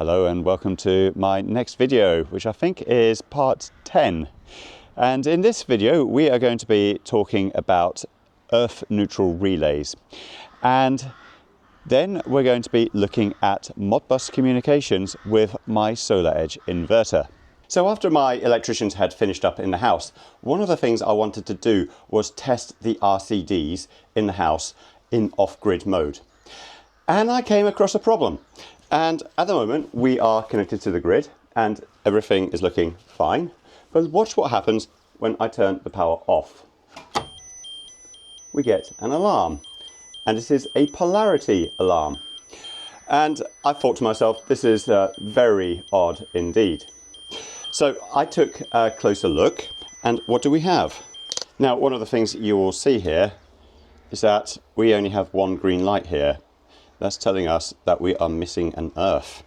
Hello and welcome to my next video, which I think is part 10. And in this video we are going to be talking about earth neutral relays, and then we're going to be looking at Modbus communications with my SolarEdge inverter. So after my electricians had finished up in the house, one of the things I wanted to do was test the RCDs in the house in off-grid mode. And I came across a problem. And at the moment we are connected to the grid and everything is looking fine. But watch what happens when I turn the power off. We get an alarm, and it is a polarity alarm. And I thought to myself, this is very odd indeed. So I took a closer look, and what do we have? Now, one of the things you will see here is that we only have one green light here. That's telling us that we are missing an earth,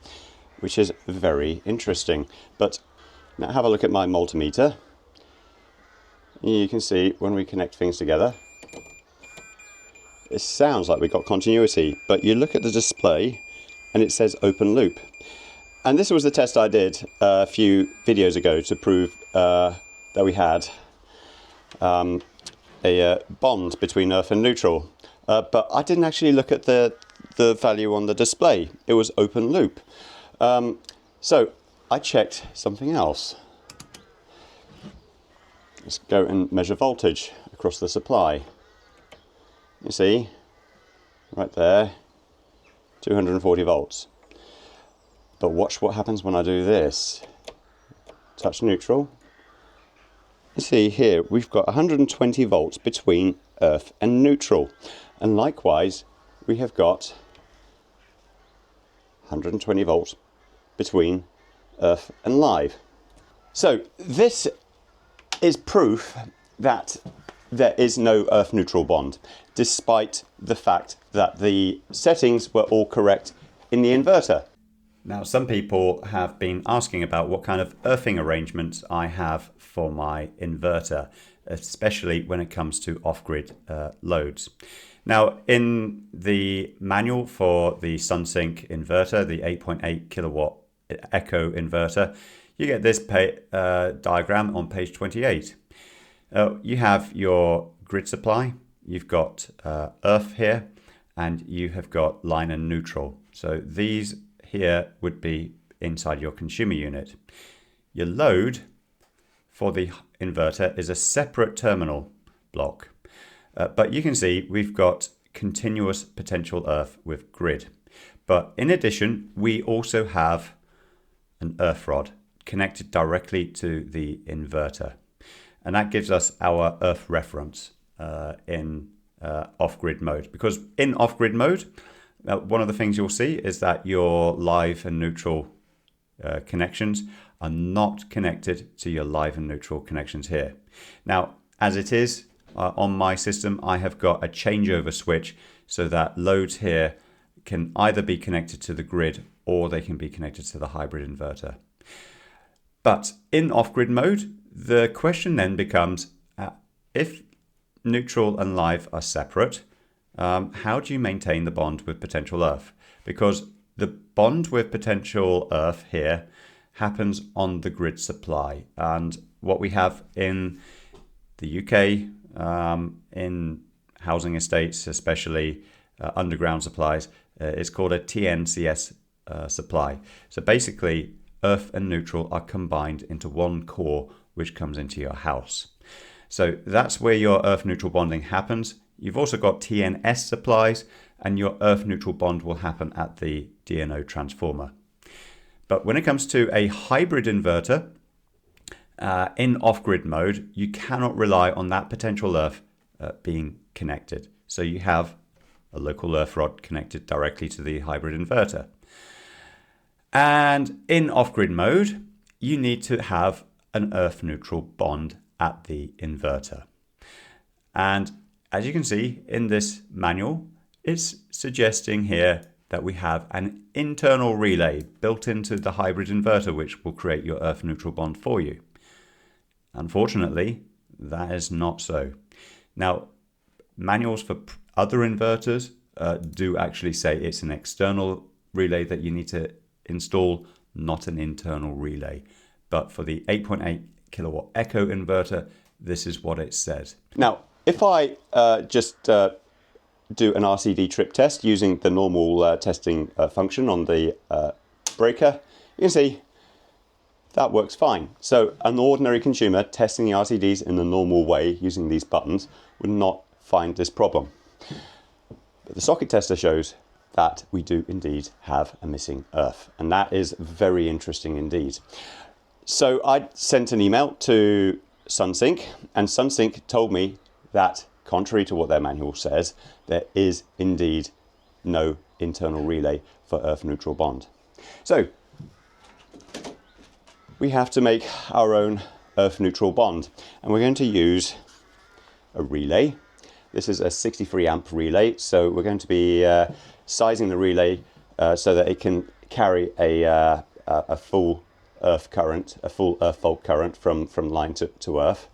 which is very interesting. But now have a look at my multimeter. You can see when we connect things together, it sounds like we've got continuity, but you look at the display and it says open loop. And this was the test I did a few videos ago to prove that we had a bond between earth and neutral. But I didn't actually look at the value on the display. It was open loop. So I checked something else. Let's go and measure voltage across the supply. You see, right there, 240 volts. But watch what happens when I do this. Touch neutral. You see here, we've got 120 volts between earth and neutral. And likewise, we have got 120 volts between earth and live. So this is proof that there is no earth neutral bond, despite the fact that the settings were all correct in the inverter. Now, some people have been asking about what kind of earthing arrangements I have for my inverter, especially when it comes to off-grid loads. Now, in the manual for the Sunsynk inverter, the 8.8 kilowatt Echo inverter, you get this diagram on page 28. You have your grid supply, you've got earth here, and you have got line and neutral. So these here would be inside your consumer unit. Your load for the inverter is a separate terminal block. But you can see we've got continuous potential earth with grid. But in addition, we also have an earth rod connected directly to the inverter. And that gives us our earth reference in off-grid mode. Because in off-grid mode, one of the things you'll see is that your live and neutral connections are not connected to your live and neutral connections here. Now, as it is, on my system, I have got a changeover switch so that loads here can either be connected to the grid or they can be connected to the hybrid inverter. But in off-grid mode, the question then becomes, if neutral and live are separate, how do you maintain the bond with potential earth? Because the bond with potential earth here happens on the grid supply. And what we have in the UK, in housing estates, especially underground supplies, it's called a TNCS supply. So basically, earth and neutral are combined into one core, which comes into your house. So that's where your earth neutral bonding happens. You've also got TNS supplies, and your earth neutral bond will happen at the DNO transformer. But when it comes to a hybrid inverter, in off-grid mode, you cannot rely on that potential earth being connected. So you have a local earth rod connected directly to the hybrid inverter. And in off-grid mode, you need to have an earth neutral bond at the inverter. And as you can see in this manual, it's suggesting here that we have an internal relay built into the hybrid inverter, which will create your earth neutral bond for you. Unfortunately, that is not so. Now, manuals for other inverters do actually say it's an external relay that you need to install, not an internal relay. But for the 8.8 kilowatt Echo inverter, this is what it says. Now, if I just do an RCD trip test using the normal testing function on the breaker, you can see that works fine. So an ordinary consumer testing the RCDs in the normal way using these buttons would not find this problem. But the socket tester shows that we do indeed have a missing earth, and that is very interesting indeed. So I sent an email to Sunsynk, and Sunsynk told me that, contrary to what their manual says, there is indeed no internal relay for earth neutral bond. So we have to make our own earth neutral bond, and we're going to use a relay. This is a 63 amp relay, so we're going to be sizing the relay so that it can carry a full earth current, a full earth volt current from line to earth.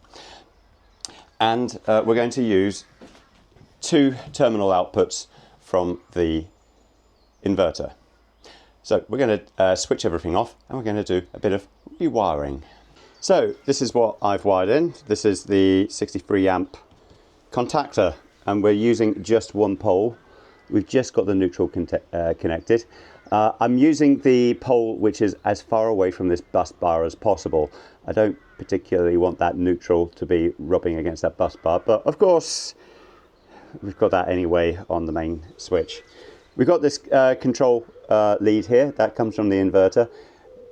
And we're going to use 2 terminal outputs from the inverter. So we're going to switch everything off, and we're going to do a bit of rewiring. So this is what I've wired in. This is the 63 amp contactor, and we're using just one pole. We've just got the neutral connected. I'm using the pole which is as far away from this bus bar as possible. I don't particularly want that neutral to be rubbing against that bus bar, but of course we've got that anyway on the main switch. We've got this control lead here that comes from the inverter.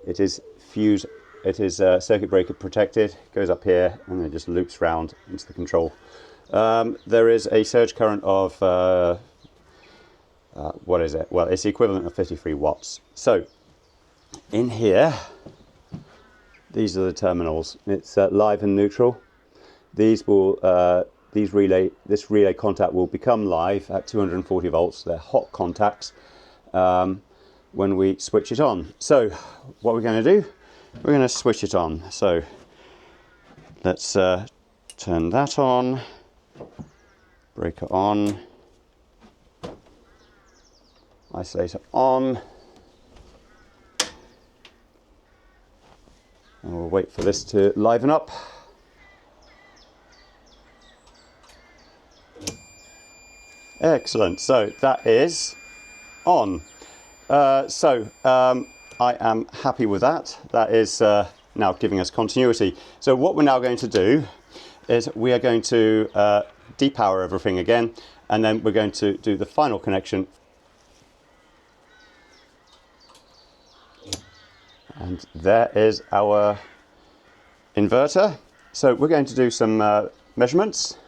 It is fuse, it is circuit breaker protected, goes up here and then it just loops round into the control. There is a surge current of what is it? Well, it's the equivalent of 53 watts. So in here, these are the terminals. It's live and neutral. These will this relay contact will become live at 240 volts. They're hot contacts when we switch it on. So what we're going to do, we're going to switch it on. So let's turn that on, breaker on, isolator on, and we'll wait for this to liven up. Excellent, so that is on. I am happy with that. That is now giving us continuity. So what we're now going to do is we are going to depower everything again, and then we're going to do the final connection. And there is our inverter. So we're going to do some measurements.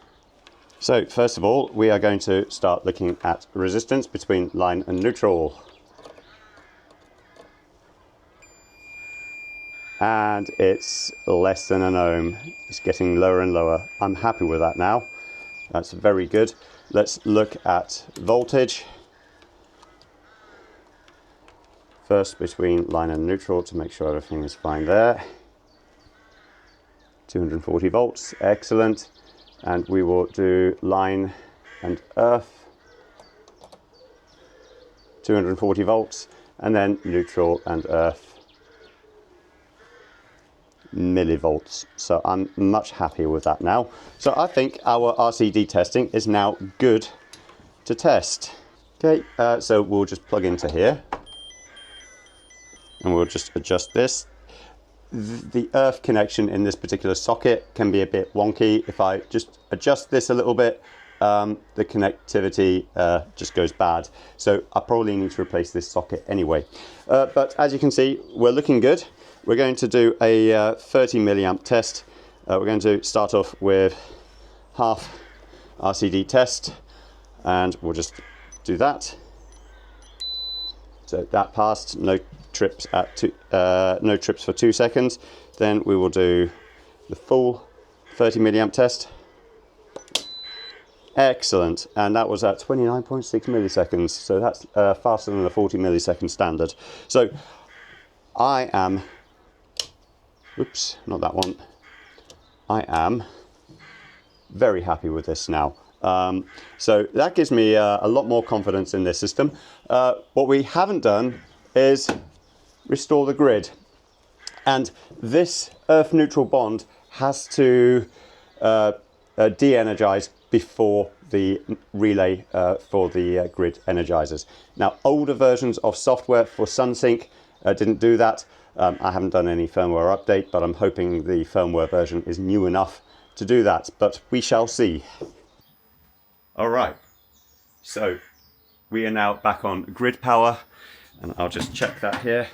So first of all, we are going to start looking at resistance between line and neutral. And it's less than an ohm. It's getting lower and lower. I'm happy with that now. That's very good. Let's look at voltage. First between line and neutral to make sure everything is fine there. 240 volts, excellent. And we will do line and earth, 240 volts, and then neutral and earth, millivolts. So I'm much happier with that now. So I think our RCD testing is now good to test. Okay, so we'll just plug into here, and we'll just adjust this. The earth connection in this particular socket can be a bit wonky. If I just adjust this a little bit, the connectivity just goes bad. So I probably need to replace this socket anyway. But as you can see, we're looking good. We're going to do a 30 milliamp test. We're going to start off with half RCD test, and we'll just do that. So that passed, no trips no trips for 2 seconds. Then we will do the full 30 milliamp test. Excellent, and that was at 29.6 milliseconds. So that's faster than the 40 millisecond standard. So I am, oops, not that one. I am very happy with this now. So that gives me a lot more confidence in this system. What we haven't done is restore the grid. And this earth neutral bond has to de-energize before the relay for the grid energizers. Now, older versions of software for Sunsynk didn't do that. I haven't done any firmware update, but I'm hoping the firmware version is new enough to do that, but we shall see. All right, so we are now back on grid power, and I'll just check that here.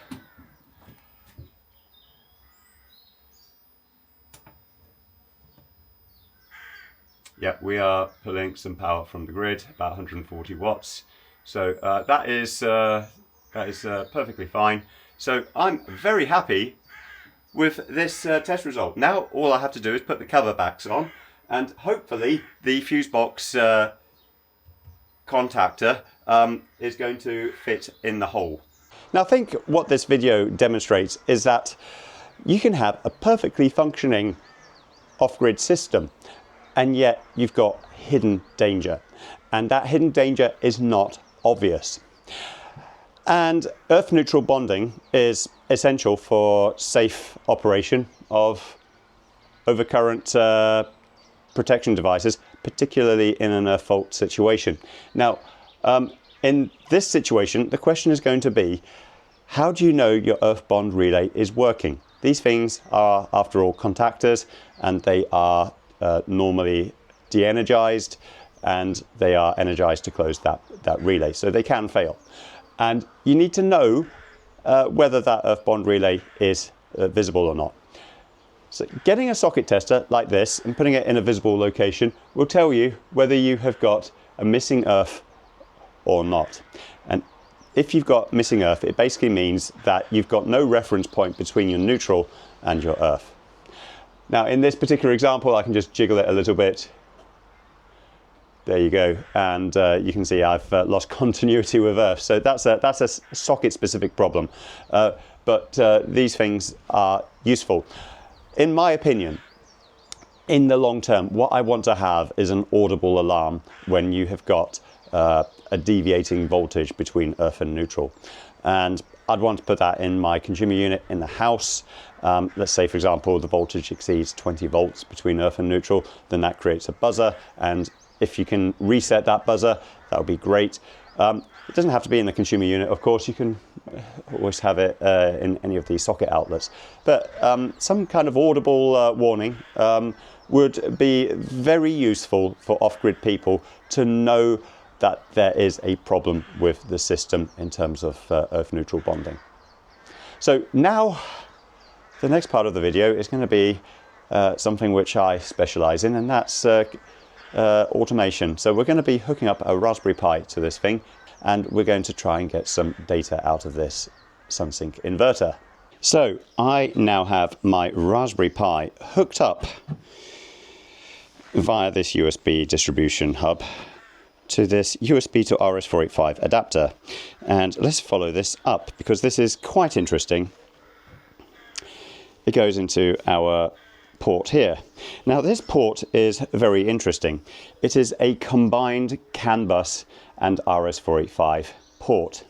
Yeah, we are pulling some power from the grid, about 140 watts. So that is perfectly fine. So I'm very happy with this test result. Now all I have to do is put the cover backs on, and hopefully the fuse box contactor is going to fit in the hole. Now I think what this video demonstrates is that you can have a perfectly functioning off-grid system, and yet you've got hidden danger, and that hidden danger is not obvious. And earth neutral bonding is essential for safe operation of overcurrent protection devices, particularly in an earth fault situation. Now, in this situation, the question is going to be, how do you know your earth bond relay is working? These things are, after all, contactors, and they are normally de-energized, and they are energized to close that relay, so they can fail. And you need to know whether that earth bond relay is visible or not. So getting a socket tester like this and putting it in a visible location will tell you whether you have got a missing earth or not. And if you've got missing earth, it basically means that you've got no reference point between your neutral and your earth. Now in this particular example, I can just jiggle it a little bit. There you go, and you can see I've lost continuity with earth. So that's a socket specific problem, but these things are useful. In my opinion, in the long term, what I want to have is an audible alarm when you have got a deviating voltage between earth and neutral. And I'd want to put that in my consumer unit in the house. Let's say, for example, the voltage exceeds 20 volts between earth and neutral, then that creates a buzzer, and if you can reset that buzzer, that would be great. It doesn't have to be in the consumer unit, of course. You can always have it in any of these socket outlets. But some kind of audible warning would be very useful for off-grid people to know that there is a problem with the system in terms of earth neutral bonding. So now the next part of the video is going to be something which I specialize in, and that's automation. So we're going to be hooking up a Raspberry Pi to this thing, and we're going to try and get some data out of this Sunsynk inverter. So I now have my Raspberry Pi hooked up via this USB distribution hub to this USB to RS485 adapter, and let's follow this up because this is quite interesting. It goes into our port here. Now this port is very interesting. It is a combined CAN bus and RS485 port.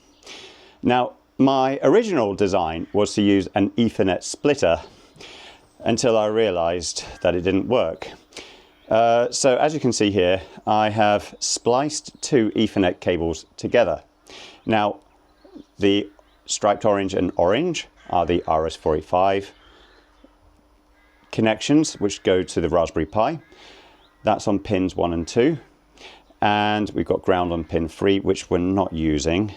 Now my original design was to use an Ethernet splitter until I realized that it didn't work. So as you can see here, I have spliced two Ethernet cables together. Now the striped orange and orange are the RS485 connections which go to the Raspberry Pi. That's on pins 1 and 2, and we've got ground on pin 3, which we're not using.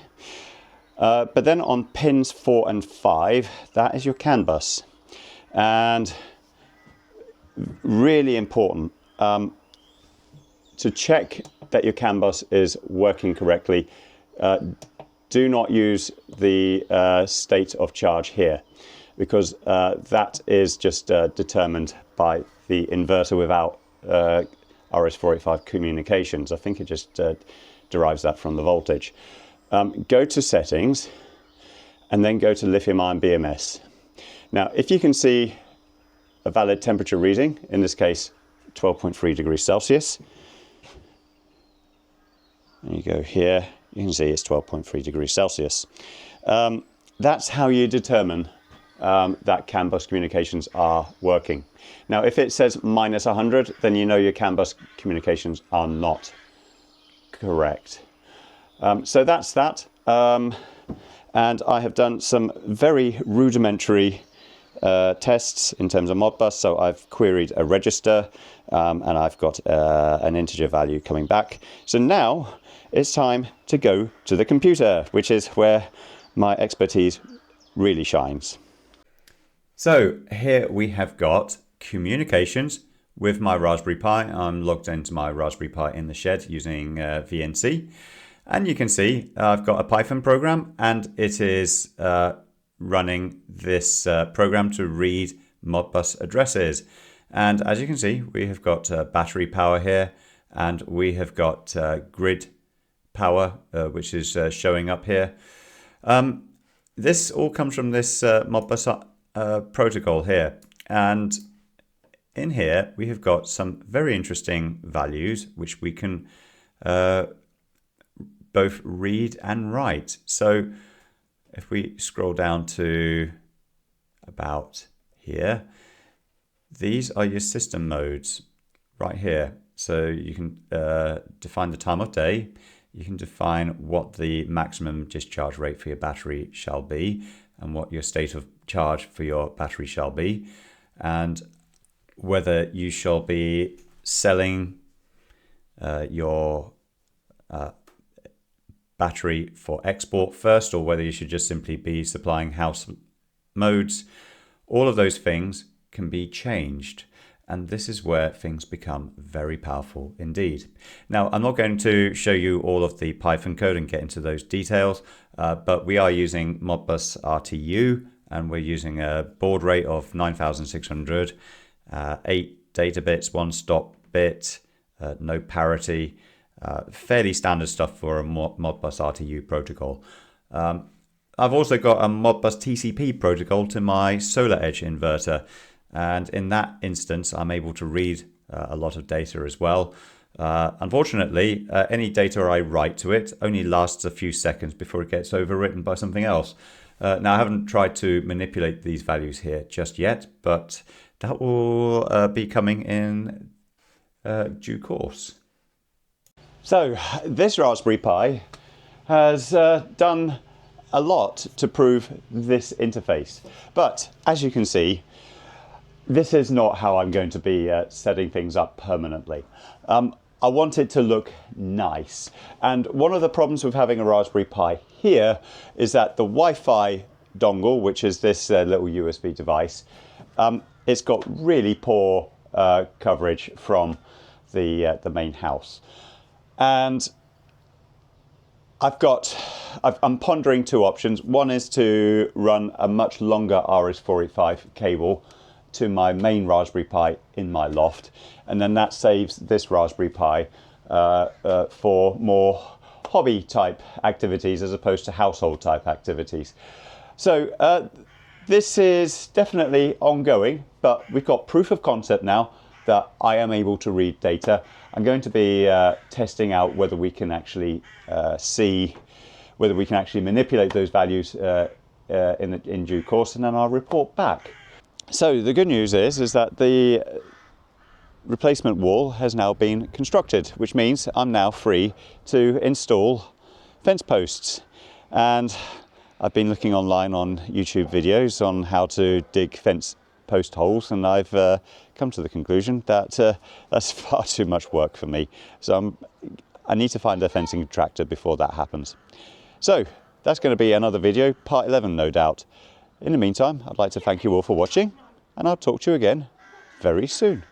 But then on pins 4 and 5, that is your CAN bus. And really important to check that your CAN bus is working correctly. Do not use the state of charge here, because that is just determined by the inverter without RS485 communications. I think it just derives that from the voltage. Go to settings and then go to lithium-ion BMS. Now, if you can see a valid temperature reading, in this case 12.3 degrees Celsius, and you go here, you can see it's 12.3 degrees Celsius. that's how you determine that CAN bus communications are working. Now, if it says minus 100, then you know your CAN bus communications are not correct. So that's that. And I have done some very rudimentary tests in terms of Modbus. So I've queried a register and I've got an integer value coming back. So now it's time to go to the computer, which is where my expertise really shines. So here we have got communications with my Raspberry Pi. I'm logged into my Raspberry Pi in the shed using VNC. And you can see I've got a Python program, and it is running this program to read Modbus addresses. And as you can see, we have got battery power here, and we have got grid power, which is showing up here. This all comes from this Modbus protocol here. And in here, we have got some very interesting values, which we can both read and write. So if we scroll down to about here, these are your system modes right here. So you can define the time of day. You can define what the maximum discharge rate for your battery shall be and what your state of charge for your battery shall be, and whether you shall be selling your battery for export first, or whether you should just simply be supplying house modes. All of those things can be changed, and this is where things become very powerful indeed. Now, I'm not going to show you all of the Python code and get into those details, but we are using Modbus RTU, and we're using a baud rate of 9600, 8 data bits, 1 stop bit, no parity. Fairly standard stuff for a Modbus RTU protocol. I've also got a Modbus TCP protocol to my SolarEdge inverter, and in that instance I'm able to read a lot of data as well. Unfortunately, any data I write to it only lasts a few seconds before it gets overwritten by something else. Now, I haven't tried to manipulate these values here just yet, but that will be coming in due course. So this Raspberry Pi has done a lot to prove this interface. But as you can see, this is not how I'm going to be setting things up permanently. I want it to look nice. And one of the problems with having a Raspberry Pi here is that the Wi-Fi dongle, which is this little USB device, it's got really poor coverage from the main house. And I'm pondering two options. One is to run a much longer RS485 cable to my main Raspberry Pi in my loft, and then that saves this Raspberry Pi for more hobby type activities as opposed to household type activities. So this is definitely ongoing, but we've got proof of concept now that I am able to read data. I'm going to be testing out whether we can actually whether we can actually manipulate those values in due course, and then I'll report back. So the good news is that the replacement wall has now been constructed, which means I'm now free to install fence posts. And I've been looking online on YouTube videos on how to dig fence post holes, and I've come to the conclusion that that's far too much work for me. So I need to find a fencing contractor before that happens. So that's going to be another video, part 11 no doubt. In the meantime, I'd like to thank you all for watching, and I'll talk to you again very soon.